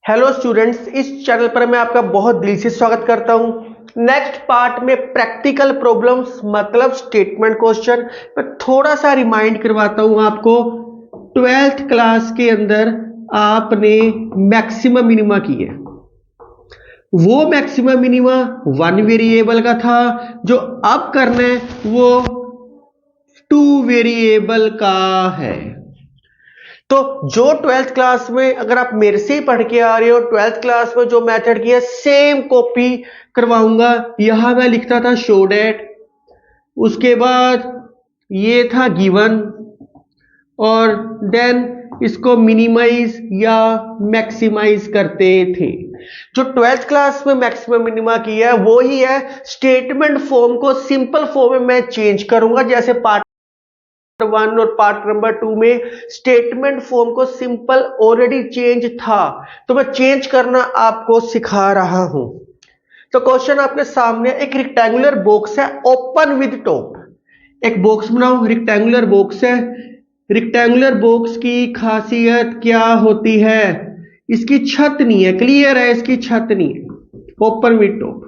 Hello students, इस channel पर मैं आपका बहुत दिल से स्वागत करता हूं। नेक्स्ट पार्ट में प्रैक्टिकल प्रॉब्लम्स मतलब स्टेटमेंट क्वेश्चन मैं थोड़ा सा रिमाइंड करवाता हूं आपको। 12th क्लास के अंदर आपने मैक्सिमम मिनिमा की है। वो मैक्सिमम मिनिमा वन वेरिएबल का था, जो अब करना है वो टू वेरिएबल का है। तो जो 12th क्लास में अगर आप मेरे से ही पढ़ के आ रहे हो, 12th क्लास में जो मेथड किया सेम कॉपी करवाऊंगा। यहां मैं लिखता था शो डेट, उसके बाद ये था गिवन, और देन इसको मिनिमाइज या मैक्सिमाइज करते थे। जो 12th क्लास में मैक्सिमम मिनिमा किया है वो ही है। स्टेटमेंट फॉर्म को सिंपल फॉर्म में मैं चेंज करूंगा, जैसे पार्ट 1 और पार्ट नंबर 2 में स्टेटमेंट फॉर्म को सिंपल ऑलरेडी चेंज था, तो मैं चेंज करना आपको सिखा रहा हूं। तो क्वेश्चन आपके सामने, एक रेक्टेंगुलर बॉक्स है ओपन विद टॉप। एक बॉक्स बनाओ, रेक्टेंगुलर बॉक्स है। रेक्टेंगुलर बॉक्स की खासियत क्या होती है? इसकी छत नहीं है, क्लियर है, इसकी छत नहीं है, ओपन विद टॉप।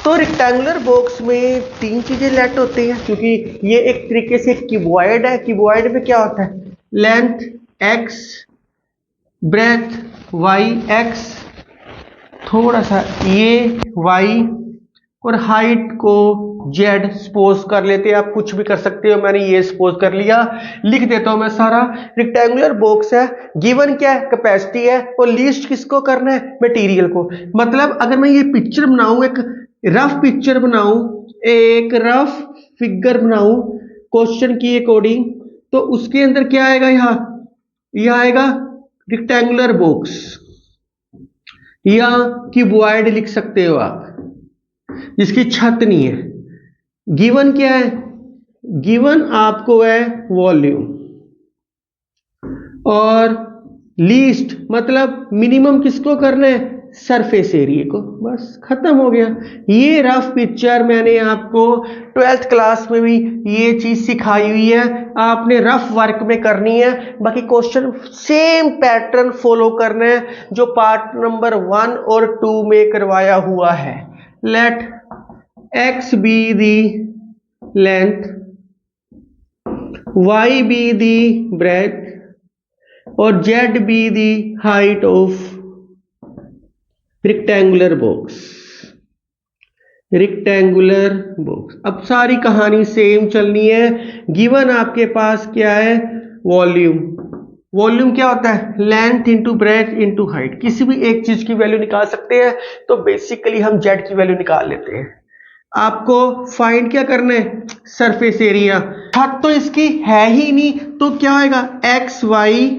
तो रेक्टेंगुलर बॉक्स में तीन चीजें लेट होती हैं, क्योंकि ये एक तरीके से क्यूबॉइड है। क्यूबॉइड में क्या होता है? Length x, breadth y, x थोड़ा सा ये y, और हाइट को z सपोज कर लेते हैं। आप कुछ भी कर सकते हो, मैंने ये सपोज कर लिया। लिख देता हूं मैं सारा। रेक्टेंगुलर बॉक्स है, गिवन क्या है? कैपेसिटी है, और लीस्ट किसको करना है? मटेरियल को। मतलब अगर मैं ये पिक्चर बनाऊं, एक रफ पिक्चर बनाऊं, एक रफ फिगर बनाऊं क्वेश्चन की अकॉर्डिंग, तो उसके अंदर क्या आएगा? यह आएगा रेक्टेंगुलर बॉक्स, या क्यूबॉइड लिख सकते हो आप, जिसकी छत नहीं है। गिवन क्या है? गिवन आपको है वॉल्यूम, और लीस्ट मतलब मिनिमम किसको करना है? सरफेस एरिया को। बस खत्म हो गया। ये रफ पिक्चर मैंने आपको 12th क्लास में भी ये चीज सिखाई हुई है, आपने रफ वर्क में करनी है। बाकी क्वेश्चन सेम पैटर्न फॉलो करना है जो पार्ट नंबर 1 और 2 में करवाया हुआ है। Let x be the length, y be the breadth, और z be the height of rectangular box। Rectangular box. अब सारी कहानी सेम चलनी है। गिवन आपके पास क्या है? वॉल्यूम। वॉल्यूम क्या होता है? Length into breadth into height. किसी भी एक चीज की वैल्यू निकाल सकते हैं, तो बेसिकली हम जेड की वैल्यू निकाल लेते हैं। आपको फाइंड क्या करना है? Surface area. छत तो इसकी है ही नहीं, तो क्या होगा? एक्स वाई,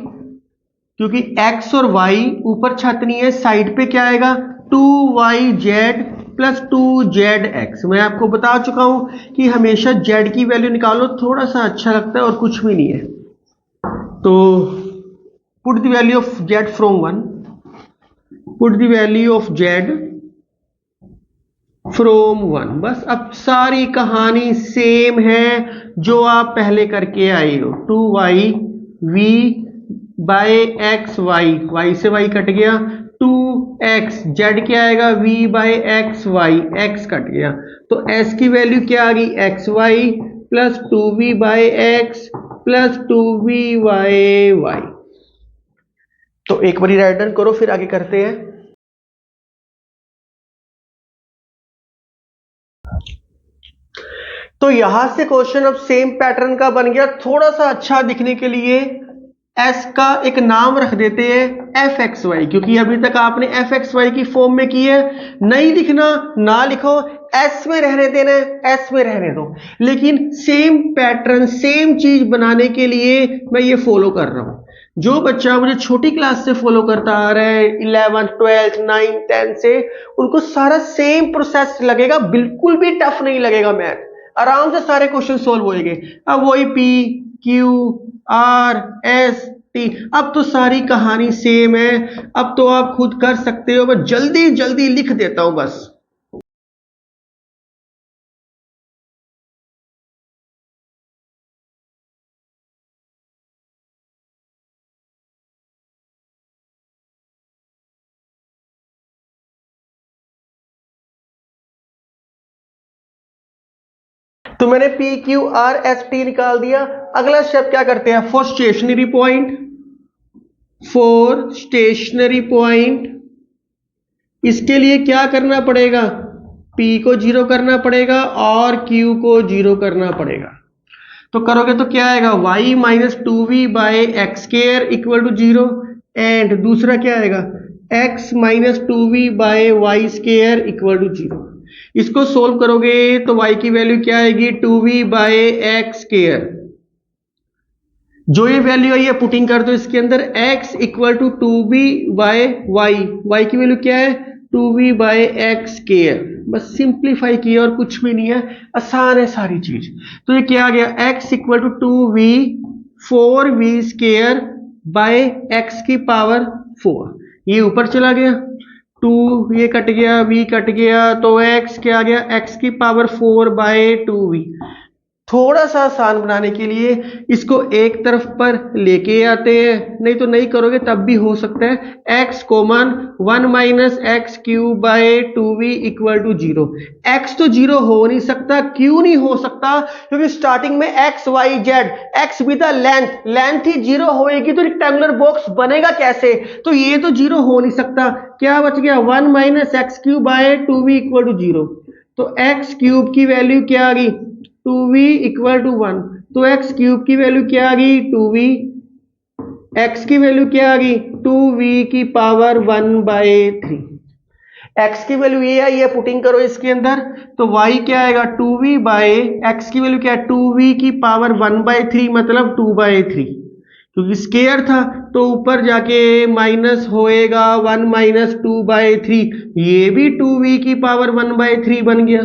क्योंकि x और y ऊपर छत नहीं है, साइड पे क्या आएगा? 2yz plus 2zx। मैं आपको बता चुका हूं कि हमेशा z की वैल्यू निकालो, थोड़ा सा अच्छा लगता है और कुछ भी नहीं है। तो put the value of z from 1, put the value of z from 1। बस अब सारी कहानी सेम है जो आप पहले करके आए हो। 2y v by x y, y से वाई कट गया, 2x, जेड क्या आएगा? v by x y, x cut गया, तो s की वैल्यू क्या आ गई? X y plus 2v by x plus 2v by y. तो एक बारी राइट डन करो, फिर आगे करते हैं। तो यहां से क्वेश्चन अब सेम पैटर्न का बन गया। थोड़ा सा अच्छा दिखने के लिए एस का एक नाम रख देते हैं एफ एक्स वाई, क्योंकि अभी तक आपने एफ एक्स वाई की फॉर्म में की है। नहीं लिखना ना लिखो, एस में रहने देना है, एस में रहने दो। लेकिन सेम पैटर्न सेम चीज बनाने के लिए मैं ये फॉलो कर रहा हूं। जो बच्चा मुझे छोटी क्लास से फॉलो करता आ रहा है, 11th 12th 9th 10th से, उनको सारा सेम प्रोसेस लगेगा, बिल्कुल भी टफ नहीं लगेगा। मैथ आराम से सारे क्वेश्चन सोल्व होएंगे। अब वही P Q R S T, अब तो सारी कहानी सेम है। अब तो आप खुद कर सकते हो, मैं जल्दी जल्दी लिख देता हूं बस। तो मैंने P Q R S T निकाल दिया। अगला स्टेप क्या करते हैं, फॉर स्टेशनरी पॉइंट इसके लिए क्या करना पड़ेगा, P को 0 करना पड़ेगा और Q को 0 करना पड़ेगा। तो करोगे तो क्या आएगा, y minus 2v by x square equal to 0 and दूसरा क्या आएगा, x minus 2v by y square equal to 0। इसको सोल्व करोगे तो y की वैल्यू क्या आएगी, 2v बाई एक्स स्क्वायर। जो ये वैल्यू आई है पुटिंग कर दो इसके अंदर, x equal to 2v by y की वैल्यू क्या है, 2v बाई एक्स स्क्वायर। बस सिंप्लीफाई किया और कुछ भी नहीं है, आसान है सारी चीज। तो ये क्या आ गया, x equal to 2v 4v square by x की पावर 4। ये ऊपर चला गया, 2 ये कट गया, v कट गया, तो x क्या आ गया, x की पावर 4 बाई 2v। थोड़ा सा आसान बनाने के लिए इसको एक तरफ पर लेके आते हैं, नहीं तो नहीं करोगे तब भी हो सकता है। x common 1 minus x cube by 2v equal to 0। x तो 0 हो नहीं सकता, क्यों नहीं हो सकता, क्योंकि स्टार्टिंग में x y z, x with length ही 0 होएगी तो रेक्टेंगुलर बॉक्स बनेगा कैसे, तो ये तो 0 हो नहीं सकता। क्या बच गया, 1 minus x cube by 2v equal to 0। तो एक्स क्यूब की वैल्यू क्या आ गई, 2v इक्वल टू 1। तो x क्यूब की वैल्यू क्या आ गई, 2v, x की वैल्यू क्या आ गई, 2v की पावर 1 बाई 3। x की वैल्यू ये आई है, पुटिंग करो इसके अंदर, तो y क्या आएगा, 2v बाई x की वैल्यू क्या है, 2v की पावर 1 बाई 3 मतलब 2 बाई 3, क्योंकि स्केयर था तो ऊपर जाके माइनस होएगा 1 माइनस 2 बाई 3, ये भी 2v की पावर 1 बाई 3 बन गया।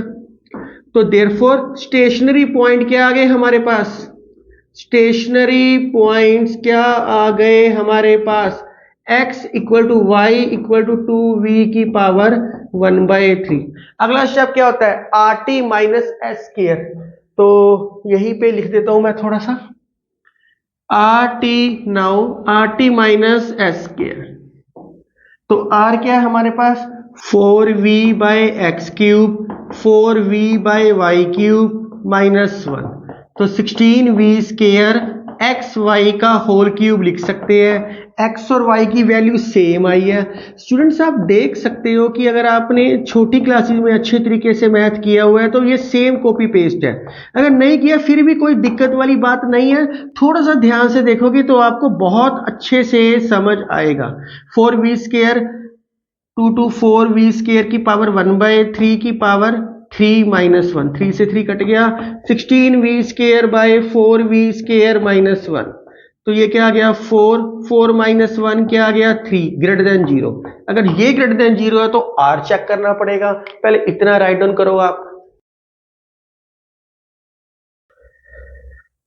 तो देयरफॉर स्टेशनरी पॉइंट क्या आ गए हमारे पास, स्टेशनरी पॉइंट्स क्या आ गए हमारे पास, x equal to Y equal to 2v की पावर 1 बाई 3। अगला स्टेप क्या होता है, r t minus s square. तो यहीं पे लिख देता हूं मैं थोड़ा सा, r t now r t minus s square. तो r क्या है हमारे पास, 4v by x cube 4v by y cube minus 1। तो 16v स्क्वायर एक्स वाई का होल क्यूब लिख सकते हैं। x और y की वैल्यू सेम आई है। स्टूडेंट्स आप देख सकते हो कि अगर आपने छोटी क्लासेस में अच्छे तरीके से मैथ किया हुआ है तो ये सेम कॉपी पेस्ट है, अगर नहीं किया फिर भी कोई दिक्कत वाली बात नहीं है, थोड़ा सा ध्यान से देखोगे तो आपको बहुत अच्छे से समझ आएगा। 4v square 2 to 4v square की पावर 1 बाई 3 की पावर 3 माइनस 1, 3 से 3 कट गया, 16v square by 4v square minus 1। तो ये क्या आ गया, 4 माइनस 1 क्या आ गया, 3 ग्रेटर देन 0। अगर ये ग्रेटर देन 0 है तो r चेक करना पड़ेगा, पहले इतना राइट डाउन करो आप।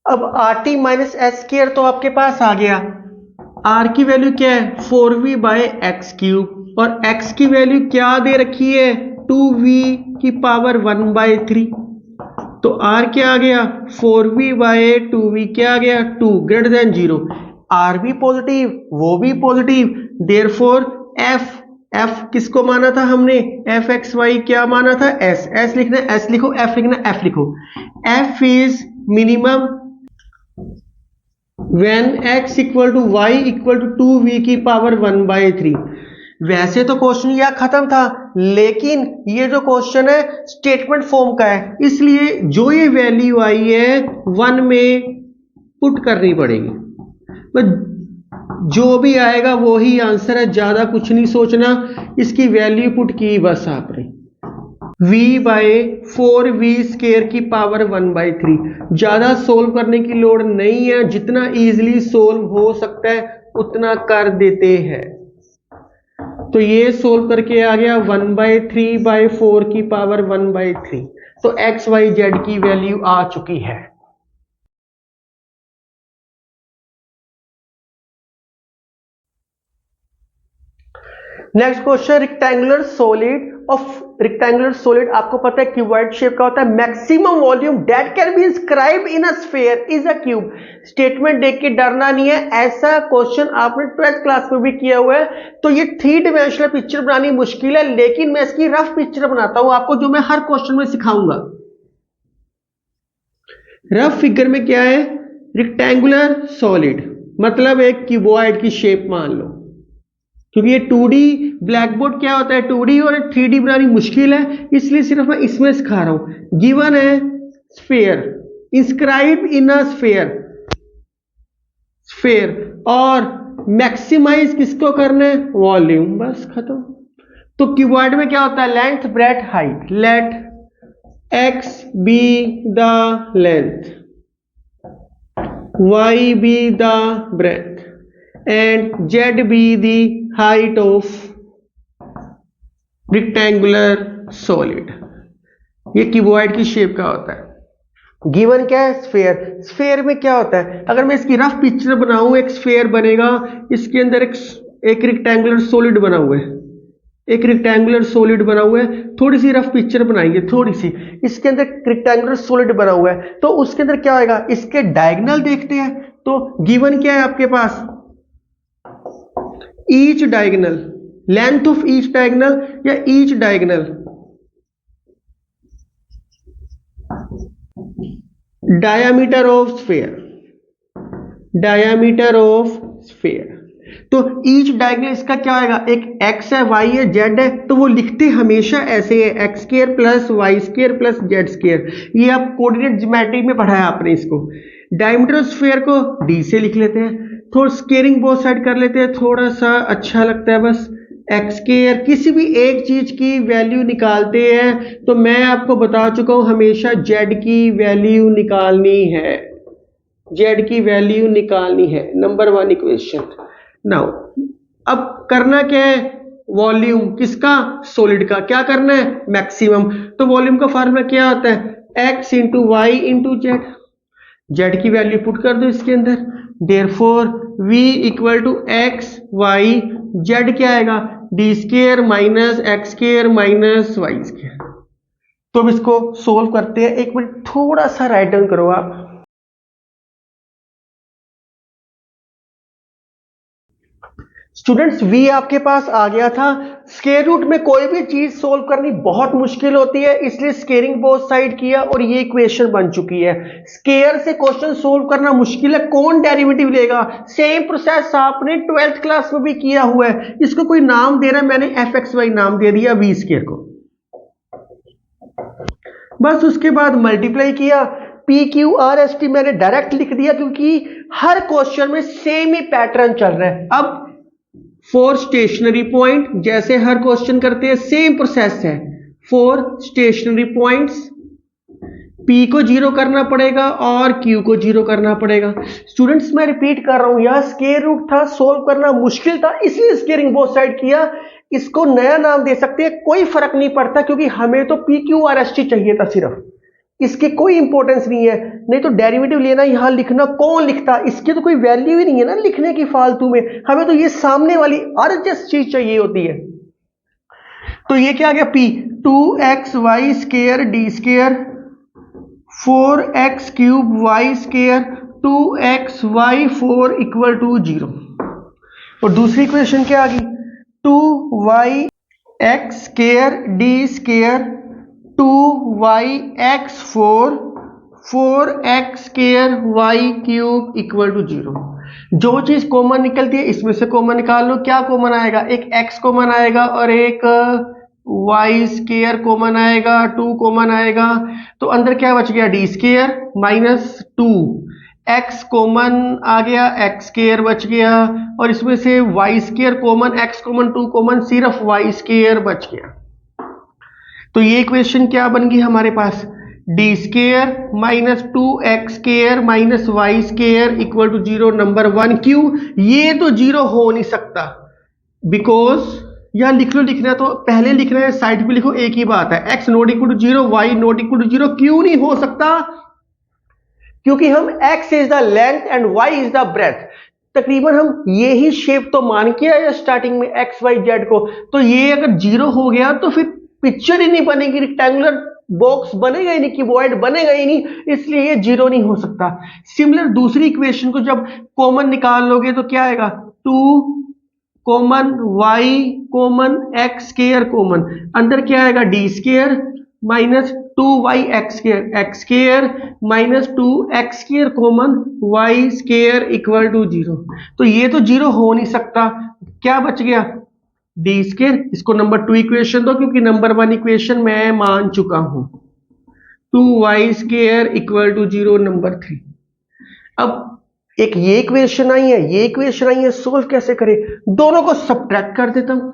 अब are t minus s square तो आपके पास आ गया, r की वैल्यू क्या है, 4v बाई एक्स क्यूब, और x की वैल्यू क्या दे रखी है, 2v की पावर 1 बाई 3। तो r क्या आ गया, 4v बाई 2v क्या आ गया, 2 ग्रेटर देन 0। r भी पॉजिटिव वो भी पॉजिटिव, देयरफॉर f किसको माना था हमने, f x y क्या माना था, s लिखना, s लिखो, f लिखना, f लिखो। f is minimum when x equal to y equal to 2v की पावर 1 बाई 3। वैसे तो क्वेश्चन यह खत्म था, लेकिन ये जो क्वेश्चन है स्टेटमेंट फॉर्म का है, इसलिए जो ये वैल्यू आई है 1 में पुट करनी पड़ेगी। जो भी आएगा वो ही आंसर है, ज्यादा कुछ नहीं सोचना, इसकी वैल्यू पुट की बस आपने, v बाई 4v स्क्वायर की पावर 1 बाई 3। ज्यादा सोल्व करने की लोड़ नहीं है, जितना इजीली सोल्व हो सकता है उतना कर देते हैं। तो ये सोल्व करके आ गया 1 बाई 3 बाई 4 की पावर 1 बाई 3। तो x y z की वैल्यू आ चुकी है। नेक्स्ट क्वेश्चन, रेक्टेंगुलर सॉलिड आपको पता है क्यूबॉइड शेप का होता है, maximum volume that can be inscribed in a sphere is a cube. Statement देख के डरना नहीं है, ऐसा क्वेश्चन आपने 12th क्लास में भी किया हुआ है। तो ये 3 डिमेंशनल पिक्चर बनानी मुश्किल है, लेकिन मैं इसकी रफ पिक्चर बनाता हूं आपको, जो मैं हर क्वेश्चन में सिखाऊंगा। रफ फिगर में क्या है, रेक्टेंगुलर सॉलिड, मतलब एक क्यूबॉइड की शेप मान लो, क्योंकि ये 2D ब्लैक बोर्ड क्या होता है 2D और 3D बनानी मुश्किल है, इसलिए सिर्फ मैं इसमें सिखा रहा हूं। गिवन है sphere, inscribe in a sphere, sphere, और मैक्सिमाइज किसको करना है, वॉल्यूम, बस खत्म। तो क्यूबॉइड में क्या होता है, length breadth height, let x be the length, y be the breadth and z be the height of rectangular solid। ये क्यूबॉइड की शेप का होता है। गिवन क्या है, स्फेयर। स्फेयर में क्या होता है, अगर मैं इसकी रफ पिक्चर बनाऊं, एक स्फेयर बनेगा, इसके अंदर एक रेक्टेंगुलर सॉलिड बना हुआ है, एक रेक्टेंगुलर सॉलिड बना हुआ है, थोड़ी सी रफ पिक्चर बनाएंगे, थोड़ी सी, इसके अंदर रेक्टेंगुलर सॉलिड बना हुआ है, तो उसके अंदर क्या होगा, इसके डायगोनल देखते हैं। तो गिवन क्या है आपके पास, each diagonal, length of each diagonal या each diagonal, diameter of sphere, diameter of sphere. तो ईच डायगोनल इसका क्या होगा, एक x है, y है, z है, तो वो लिखते हमेशा ऐसे है, x square plus y square plus z square. ये आप कोऑर्डिनेट ज्योमेट्री में पढ़ा है आपने इसको। डायमीटर ऑफ स्फीयर को d से लिख लेते हैं, थोड़ा स्केयरिंग बोथ साइड कर लेते हैं, थोड़ा सा अच्छा लगता है, बस एक्स स्क्वायर। किसी भी एक चीज की वैल्यू निकालते हैं तो मैं आपको बता चुका हूं, हमेशा z की वैल्यू निकालनी है, z की वैल्यू निकालनी है, नंबर 1 इक्वेशन। नाउ अब करना क्या है, वॉल्यूम किसका, सॉलिड का, क्या करना है, मैक्सिमम। तो वॉल्यूम का फार्मूला क्या होता है, x into y into z, z की वैल्यू पुट कर दो इसके अंदर, therefore v equal to x y z क्या आएगा, D square minus x square minus Y square. तो अब इसको सोल्व करते हैं, एक मिनट थोड़ा सा राइट डाउन करो आप। स्टूडेंट्स v आपके पास आ गया था। स्क्वायर रूट में कोई भी चीज सोल्व करनी बहुत मुश्किल होती है, इसलिए स्क्वेयरिंग बोथ साइड किया और ये इक्वेशन बन चुकी है। स्क्वायर से क्वेश्चन सोल्व करना मुश्किल है, कौन डेरिवेटिव लेगा, सेम प्रोसेस आपने 12th क्लास में भी किया हुआ है। इसको कोई नाम दे रहा है, मैंने fxy नाम दे दिया v स्क्वायर को, बस उसके बाद मल्टीप्लाई किया, P Q R S T मैंने डायरेक्ट लिख दिया, क्योंकि हर क्वेश्चन में सेम ही पैटर्न चल रहा है। अब फॉर स्टेशनरी पॉइंट, जैसे हर क्वेश्चन करते हैं सेम प्रोसेस है, फॉर स्टेशनरी पॉइंट्स P को जीरो करना पड़ेगा और Q को जीरो करना पड़ेगा। स्टूडेंट्स मैं रिपीट कर रहा हूं, यह स्क्वायर रूट था, सोल्व करना मुश्किल था, इसलिए स्क्वेयरिंग बोथ साइड किया। इसको नया नाम दे सकते हैं, कोई फर्क नहीं पड़ता, क्योंकि हमें तो PQRST चाहिए था सिर्फ, इसकी कोई इंपॉर्टेंस नहीं है। नहीं तो डेरिवेटिव लेना, यहां लिखना, कौन लिखता, इसकी तो कोई वैल्यू ही नहीं है ना लिखने की फालतू में, हमें तो ये सामने वाली अर्जेंट चीज चाहिए होती है। तो ये क्या आ गया, P 2xy square d square 4x cube y square 2xy 4 equal to 0। और दूसरी इक्वेशन क्या आ गई, 2y x square d square 2y x 4 4x square y cube equal to 0। जो चीज कॉमन निकलती है इसमें से कॉमन निकाल लो, क्या कॉमन आएगा, एक x कॉमन आएगा और एक वाई स्क्वायर कॉमन आएगा, 2 कॉमन आएगा, तो अंदर क्या बच गया, D square minus 2, X common आ गया, एक्स स्क्वायर बच गया, और इसमें से Y square common, X common 2 common, सिर्फ वाई स्क्वायर बच गया। तो ये इक्वेशन क्या बन गई हमारे पास, D square minus 2x square minus Y square equal to 0, number 1। क्यों, ये तो 0 हो नहीं सकता, बिकॉज यहां लिख लो, लिखना है तो पहले लिखना है, साइड पे लिखो, एक ही बात है, x not equal to 0 y not equal to 0। क्यों नहीं हो सकता, क्योंकि हम x is the length and y is the breadth, तकरीबन हम ये ही शेप तो मान के आए स्टार्टिंग में x y z को, तो ये अगर 0 हो गया तो फिर पिक्चर ही नहीं बनेगी, रेक्टेंगुलर बॉक्स बनेगा ही नहीं, क्यूबॉइड बनेगा ही नहीं, इसलिए ये 0 नहीं हो सकता। सिमिलर दूसरी इक्वेशन को जब कॉमन निकाल लोगे तो क्या आएगा, 2 common y common x square common, अंदर क्या आएगा, D square minus 2y x square minus 2x square common y square equal to 0। तो ये तो 0 हो नहीं सकता, क्या बच गया डी स्केयर। इसको नंबर 2 इक्वेशन दो क्योंकि नंबर 1 इक्वेशन मैं मान चुका हूं। 2y square equal to 0 number 3। अब एक ये इक्वेशन आई है, ये इक्वेशन आई है, सोल्व कैसे करें? दोनों को सब्ट्रैक्ट कर देता हूं,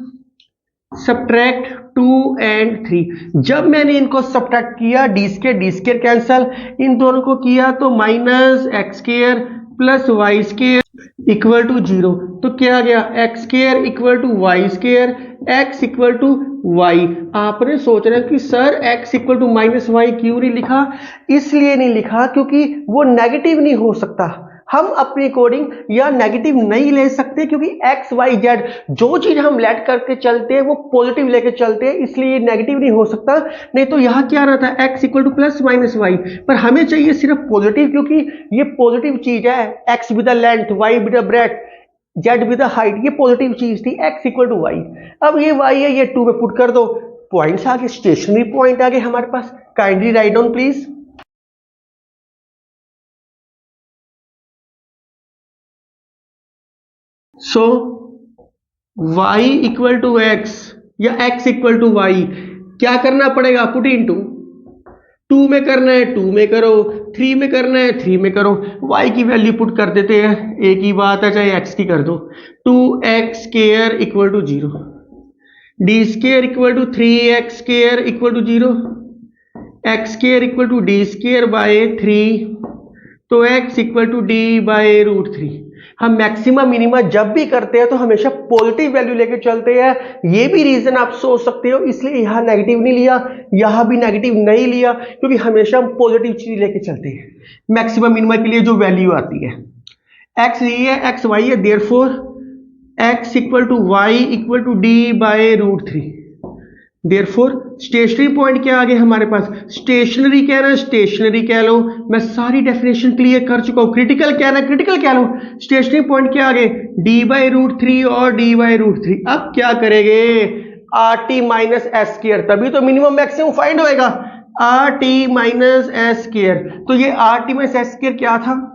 सब्ट्रैक्ट 2 एंड 3। जब मैंने इनको सब्ट्रैक्ट किया डी स्केयर कैंसल, इन दोनों को किया तो minus x square plus y square equal to 0। तो क्या आ गया x square equal to y square, x equal to y. आपने सोच रहे कि sir x equal to minus y क्यों नहीं लिखा? इसलिए नहीं लिखा क्योंकि वो नेगेटिव नहीं हो सकता। हम अपनी कोडिंग या नेगेटिव नहीं ले सकते क्योंकि एक्स वाई जेड जो चीज हम लेट करके चलते हैं वो पॉजिटिव लेके चलते हैं, इसलिए नेगेटिव नहीं हो सकता। नहीं तो यहां क्या रहता है x equal to plus minus y, पर हमें चाहिए सिर्फ पॉजिटिव क्योंकि ये पॉजिटिव चीज है। X with the length, y with the breadth, z with the height, ये पॉजिटिव चीज थी एक्स इक्वल टू वाई। अब ये वाई है, ये 2 में पुट कर दो, पॉइंट्स आ गए, स्टेशनरी पॉइंट आ गए हमारे पास। Kindly write down please. So y equal to X या x इक्वल टू वाई, क्या करना पड़ेगा? पुट इन टू 2 में करना है 2 में करो, 3 में करना है 3 में करो। y की वैल्यू पुट कर देते हैं, एक ही बात है, चाहे x की कर दो। 2x square equal to 0, D square equal to 3x square equal to 0, x square equal to D square by 3, तो x equal to D by root 3। हम मैक्सिमम मिनिमम जब भी करते हैं तो हमेशा पॉजिटिव वैल्यू लेके चलते हैं। ये भी रीजन आप सोच सकते हो, इसलिए यहां नेगेटिव नहीं लिया, यहां भी नेगेटिव नहीं लिया, क्योंकि हमेशा हम पॉजिटिव चीज लेके चलते हैं मैक्सिमम मिनिमम के लिए जो वैल्यू आती है। एक्स ये है, एक्स वाई है, therefore X equal to Y equal to D by root 3। Therefore stationary point क्या आ गया हमारे पास? स्टेशनरी कहना है स्टेशनरी कह लो, मैं सारी डेफिनेशन क्लियर कर चुका हूं। क्रिटिकल कहना है क्रिटिकल कह लो, स्टेशनरी पॉइंट क्या आ गए? डी बाई रूट 3 और डी बाई रूट 3। अब क्या करेंगे? Are t minus s square, तभी तो मिनिमम मैक्सिमम फाइंड होएगा। Are t minus s square, तो ये are t minus s square क्या था?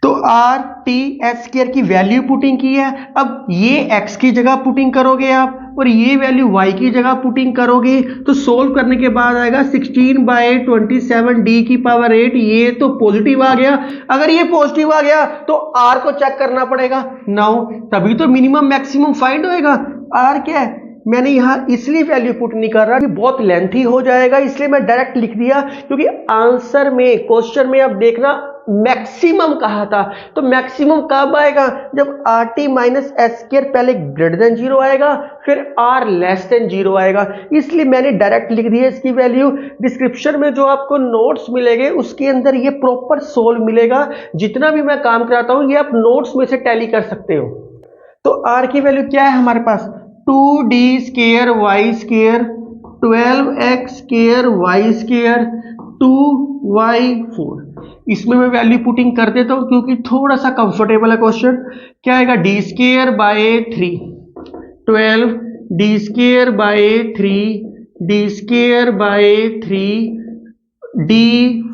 तो आर टी एस स्क्वायर की वैल्यू पुटिंग की है। अब ये एक्स की जगह पुटिंग करोगे आप और ये वैल्यू y की जगह पुटिंग करोगे तो सोल्व करने के बाद आएगा 16/27 d की पावर 8। ये तो पॉजिटिव आ गया। अगर ये पॉजिटिव आ गया तो r को चेक करना पड़ेगा 9, तभी तो मिनिमम मैक्सिमम फाइंड होएगा। r क्या है? मैंने यहां इसलिए वैल्यू पुट नहीं कर रहा कि बहुत लेंथी हो जाएगा, इसलिए मैं डायरेक्ट लिख दिया, क्योंकि आंसर में क्वेश्चन में अब देखना मैक्सिमम कहा था। तो मैक्सिमम कब आएगा? जब are t minus s square पहले ग्रेटर देन 0 आएगा, फिर आर लेस देन 0 आएगा। इसलिए मैंने डायरेक्ट लिख दिया इसकी वैल्यू। डिस्क्रिप्शन में जो आपको नोट्स मिलेंगे उसके अंदर ये प्रॉपर सोल्व मिलेगा। जितना भी मैं काम कराता हूं ये आप नोट्स में से टैली कर सकते हो। तो आर की वैल्यू क्या है हमारे पास? 2d square Y square 12x square Y square 2y4। इसमें मैं वैल्यू पुटिंग कर देता हूं क्योंकि थोड़ा सा कंफर्टेबल है क्वेश्चन। क्या आएगा? D square by 3, 12 D square by 3 D square by 3 D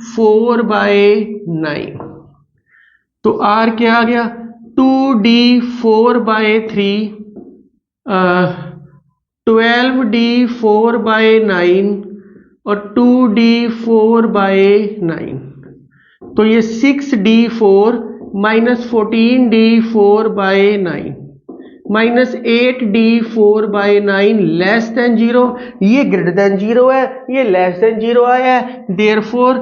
4 by 9। तो आर क्या आ गया? 2d4 बाय 3 12d4 बाय 9 और 2d4 बाय 9। तो ये 6d4 minus 14d4 by 9 minus 8d4 by 9 less than 0। ये ग्रेटर देन 0 है, ये लेस देन 0 आया है। देयरफॉर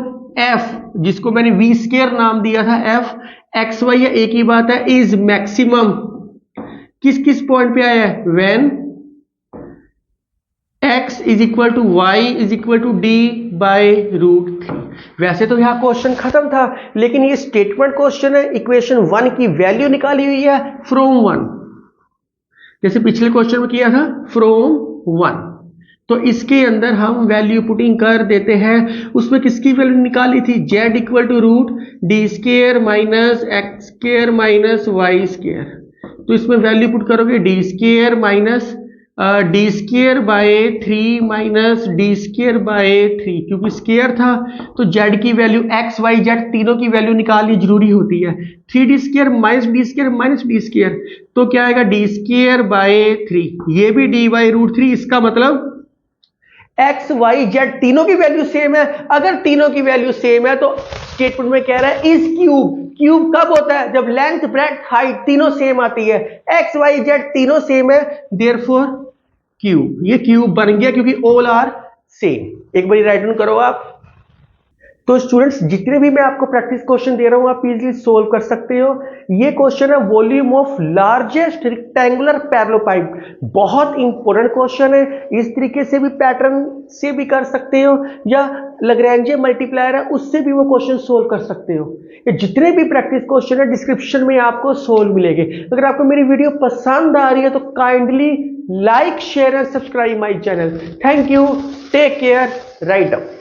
f, जिसको मैंने v स्क्वायर नाम दिया था, f एक्स वाई है, एक ही बात है, इज मैक्सिमम किस किस पॉइंट पे आया है? When x is equal to Y is equal to D by root 3। वैसे तो यहां क्वेश्चन खत्म था, लेकिन ये स्टेटमेंट क्वेश्चन है। इक्वेशन 1 की वैल्यू निकाली हुई है फ्रॉम 1, जैसे पिछले क्वेश्चन में किया था फ्रॉम 1। तो इसके अंदर हम वैल्यू पुटिंग कर देते हैं। उसमें किसकी वैल्यू निकाली थी? z equal to root D square minus x square minus Y square. तो इसमें वैल्यू पुट करोगे D square minus D square by 3 minus D square by 3, क्योंकि स्केयर था तो जेड की वैल्यू एक्स वाई जेड तीनों की वैल्यू निकालनी जरूरी होती है। 3d square minus D square, तो क्या आएगा डी स्केयर बाय 3, ये भी डी बाई रूट 3। इसका मतलब एक्स वाई जेड तीनों की वैल्यू सेम है। अगर तीनों की वैल्यू सेम है तो स्टेटमेंट में कह रहा है इज क्यूब। क्यूब कब होता है? जब लेंथ ब्रेड्थ हाइट तीनों सेम आती है। एक्स वाई जेड तीनों सेम है, देयरफॉर क्यूब। ये क्यूब बन गया क्योंकि ऑल आर सेम। एक बार राइट डाउन करो आप। तो स्टूडेंट्स जितने भी मैं आपको प्रैक्टिस क्वेश्चन दे रहा हूं आप इजीली सोल्व कर सकते हो। ये क्वेश्चन है वॉल्यूम ऑफ लार्जेस्ट रेक्टेंगुलर पैरेललोपाइड, बहुत इंपॉर्टेंट क्वेश्चन है। इस तरीके से भी पैटर्न से भी कर सकते हो या लैग्रेंज मल्टीप्लायर है उससे भी वो क्वेश्चन सोल्व कर सकते हो। ये जितने भी प्रैक्टिस क्वेश्चन है डिस्क्रिप्शन में आपको सोल्व मिलेंगे। अगर आपको मेरी वीडियो पसंद आ रही है तो kindly like share and subscribe my channel. Thank you, take care, right up.